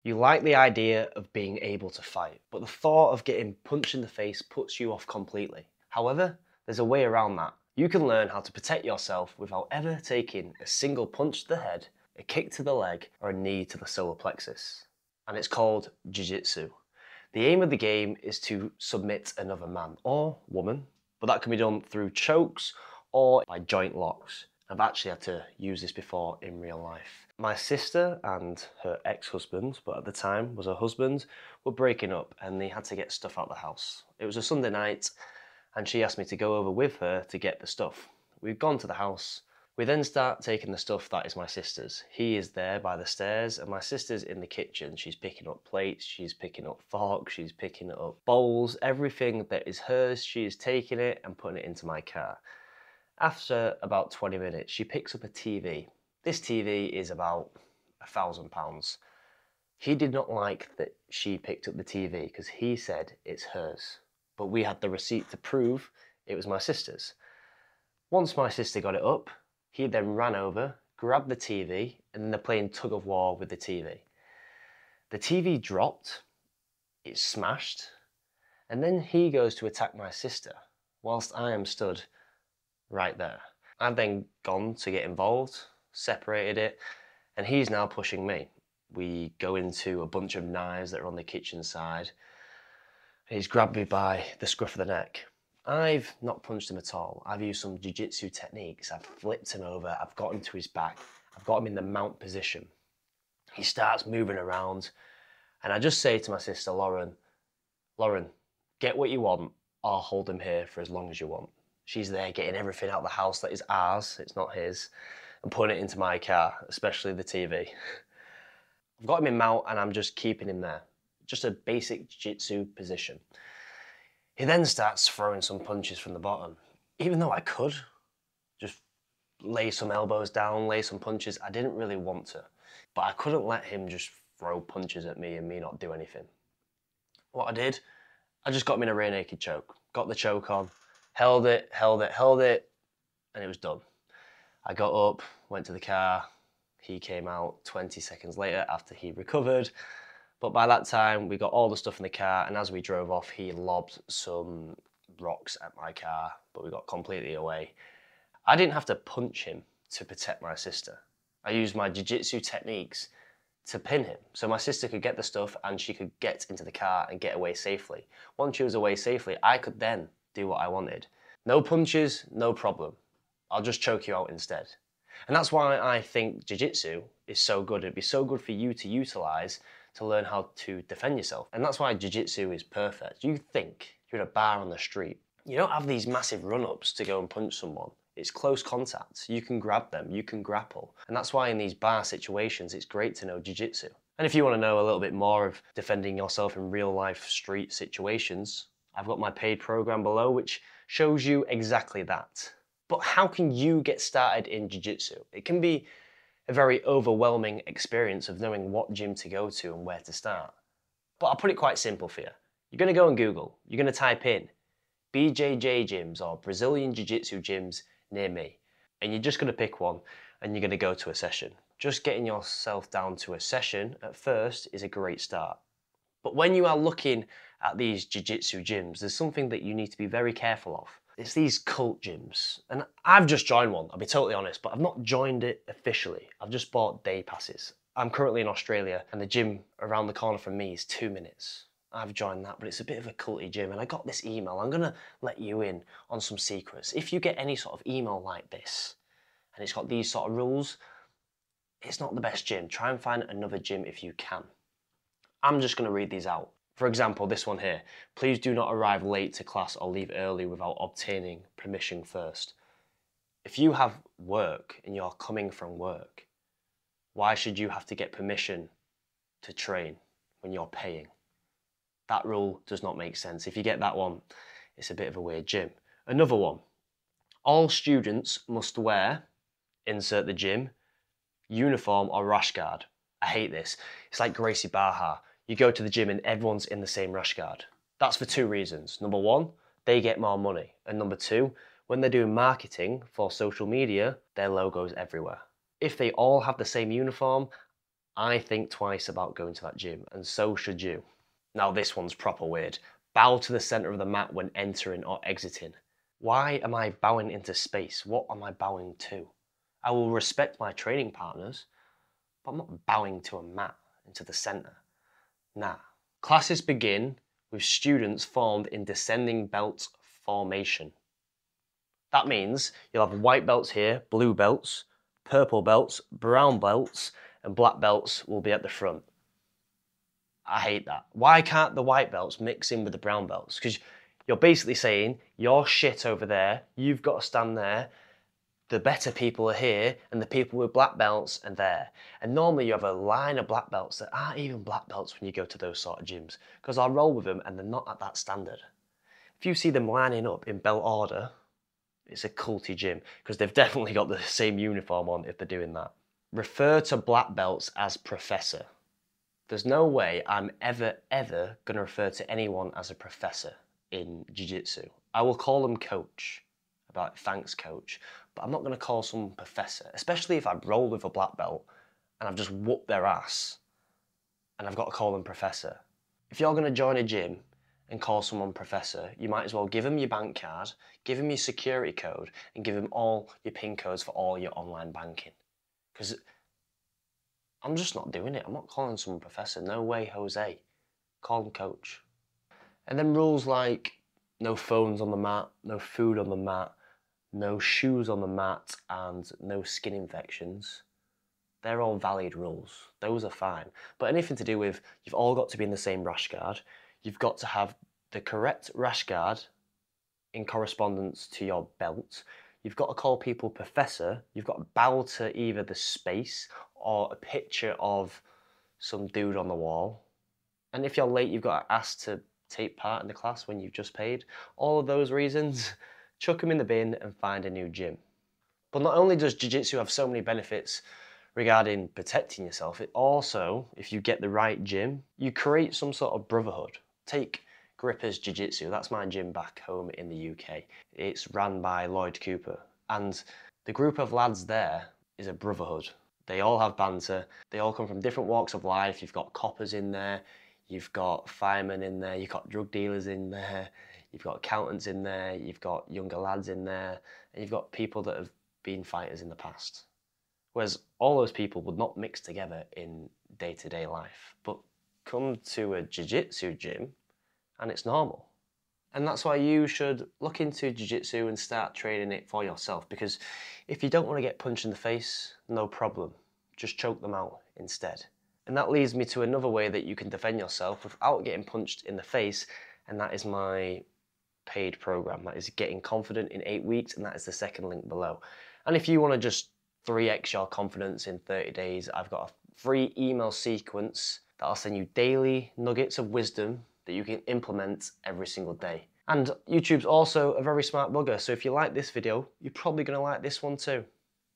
You like the idea of being able to fight, but the thought of getting punched in the face puts you off completely. However, there's a way around that. You can learn how to protect yourself without ever taking a single punch to the head, a kick to the leg, or a knee to the solar plexus. And it's called Jiu-Jitsu. The aim of the game is to submit another man or woman, but that can be done through chokes or by joint locks. I've actually had to use this before in real life. My sister and her ex-husband, but at the time was her husband, were breaking up and they had to get stuff out of the house. It was a Sunday night and she asked me to go over with her to get the stuff. We've gone to the house. We then start taking the stuff that is my sister's. He is there by the stairs and my sister's in the kitchen. She's picking up plates, she's picking up forks, she's picking up bowls, everything that is hers, she is taking it and putting it into my car. After about 20 minutes, she picks up a TV. This TV is about £1,000. He did not like that she picked up the TV because he said it's hers. But we had the receipt to prove it was my sister's. Once my sister got it up, he then ran over, grabbed the TV, and then they're playing tug of war with the TV. The TV dropped, it smashed, and then he goes to attack my sister whilst I am stood right there. I've then gone to get involved, separated it, and he's now pushing me. We go into a bunch of knives that are on the kitchen side. He's grabbed me by the scruff of the neck. I've not punched him at all. I've used some jiu-jitsu techniques. I've flipped him over, I've got him to his back, I've got him in the mount position. He starts moving around, and I just say to my sister, Lauren, get what you want, I'll hold him here for as long as you want. She's there getting everything out of the house that is ours, it's not his, and putting it into my car, especially the TV. I've got him in mount and I'm just keeping him there. Just a basic jiu-jitsu position. He then starts throwing some punches from the bottom. Even though I could just lay some elbows down, lay some punches, I didn't really want to. But I couldn't let him just throw punches at me and me not do anything. What I did, I just got him in a rear naked choke. Got the choke on. Held it, and it was done. I got up, went to the car. He came out 20 seconds later after he recovered. But by that time, we got all the stuff in the car, and as we drove off, he lobbed some rocks at my car, but we got completely away. I didn't have to punch him to protect my sister. I used my jiu-jitsu techniques to pin him, so my sister could get the stuff and she could get into the car and get away safely. Once she was away safely, I could then do what I wanted. No punches, no problem. I'll just choke you out instead. And that's why I think jiu-jitsu is so good. It'd be so good for you to utilize to learn how to defend yourself. And that's why jiu-jitsu is perfect. You think you're in a bar on the street. You don't have these massive run-ups to go and punch someone. It's close contact. You can grab them, you can grapple. And that's why in these bar situations, it's great to know jiu-jitsu. And if you want to know a little bit more of defending yourself in real life street situations, I've got my paid program below, which shows you exactly that. But how can you get started in jiu-jitsu? It can be a very overwhelming experience of knowing what gym to go to and where to start. But I'll put it quite simple for you. You're going to go on Google, you're going to type in BJJ gyms or Brazilian Jiu-Jitsu gyms near me. And you're just going to pick one and you're going to go to a session. Just getting yourself down to a session at first is a great start. But when you are looking at these jiu-jitsu gyms, there's something that you need to be very careful of. It's these cult gyms. And I've just joined one, I'll be totally honest, but I've not joined it officially. I've just bought day passes. I'm currently in Australia and the gym around the corner from me is 2 minutes. I've joined that, but it's a bit of a culty gym and I got this email. I'm gonna let you in on some secrets. If you get any sort of email like this and it's got these sort of rules, it's not the best gym. Try and find another gym if you can. I'm just gonna read these out. For example, this one here. Please do not arrive late to class or leave early without obtaining permission first. If you have work and you're coming from work, why should you have to get permission to train when you're paying? That rule does not make sense. If you get that one, it's a bit of a weird gym. Another one. All students must wear, insert the gym, uniform or rash guard. I hate this. It's like Gracie Barra. You go to the gym and everyone's in the same rash guard. That's for two reasons. Number one, they get more money. And number two, when they're doing marketing for social media, their logo's everywhere. If they all have the same uniform, I think twice about going to that gym, and so should you. Now this one's proper weird. Bow to the centre of the mat when entering or exiting. Why am I bowing into space? What am I bowing to? I will respect my training partners, but I'm not bowing to a mat into the centre. Nah. Classes begin with students formed in descending belt formation. That means you'll have white belts here, blue belts, purple belts, brown belts, and black belts will be at the front. I hate that. Why can't the white belts mix in with the brown belts? Because you're basically saying, you're shit over there, you've got to stand there, the better people are here, and the people with black belts are there. And normally you have a line of black belts that aren't even black belts when you go to those sort of gyms, because I roll with them and they're not at that standard. If you see them lining up in belt order, it's a culty gym, because they've definitely got the same uniform on if they're doing that. Refer to black belts as professor. There's no way I'm ever going to refer to anyone as a professor in jiu-jitsu. I will call them coach, about thanks coach, but I'm not going to call someone professor, especially if I roll with a black belt and I've just whooped their ass and I've got to call them professor. If you're going to join a gym and call someone professor, you might as well give them your bank card, give them your security code, and give them all your PIN codes for all your online banking. Because I'm just not doing it. I'm not calling someone professor. No way, Jose. Call them coach. And then rules like no phones on the mat, no food on the mat, no shoes on the mat, and no skin infections. They're all valid rules. Those are fine. But anything to do with you've all got to be in the same rash guard, you've got to have the correct rash guard in correspondence to your belt, you've got to call people professor, you've got to bow to either the space or a picture of some dude on the wall. And if you're late, you've got to ask to take part in the class when you've just paid. All of those reasons, chuck them in the bin and find a new gym. But not only does jiu-jitsu have so many benefits regarding protecting yourself, it also, if you get the right gym, you create some sort of brotherhood. Take Grippers Jiu-Jitsu, that's my gym back home in the UK. It's run by Lloyd Cooper, and the group of lads there is a brotherhood. They all have banter, they all come from different walks of life. You've got coppers in there, you've got firemen in there, you've got drug dealers in there, you've got accountants in there, you've got younger lads in there, and you've got people that have been fighters in the past. Whereas all those people would not mix together in day-to-day life, but come to a jiu-jitsu gym and it's normal. And that's why you should look into jiu-jitsu and start training it for yourself, because if you don't want to get punched in the face, no problem. Just choke them out instead. And that leads me to another way that you can defend yourself without getting punched in the face, and that is my paid program. That is Getting Confident in 8 weeks, and that is the second link below. And if you want to just 3x your confidence in 30 days, I've got a free email sequence that I'll send you daily nuggets of wisdom that you can implement every single day. And YouTube's also a very smart bugger, so if you like this video, you're probably going to like this one too.